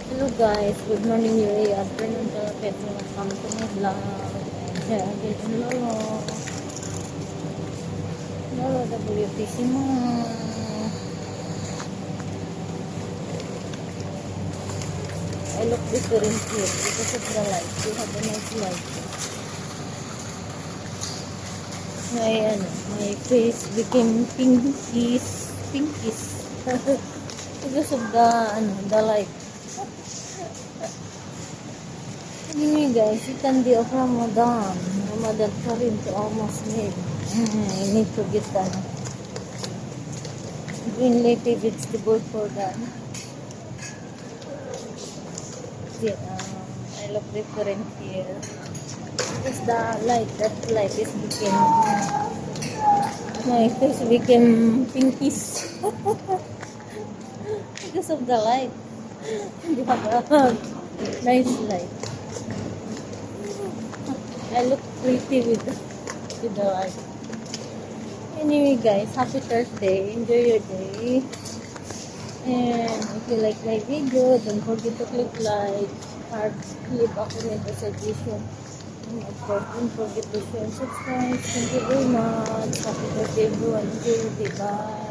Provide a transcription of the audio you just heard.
Hello guys, good morning Yuri. Afternoon to Petro. Welcome to my vlog. And again, Lolo WTC mo. I look different here because of the light. We have a nice light. My face became pinkish. Because of the light. Anyway guys, it can be of Ramadan. Ramadan pa rin to almost made. I need to get green leafy vegetable for that. Yeah, I look different here. Because that light is became, my face became pinkish. Because of the light. They have a nice light. I look pretty with the light. Anyway guys, happy Thursday. Enjoy your day. And if you like my video, don't forget to click like, heart, leave a comment or suggestion. And of course, don't forget to share and subscribe. Thank you very much. Happy birthday everyone. Enjoy your day. Bye.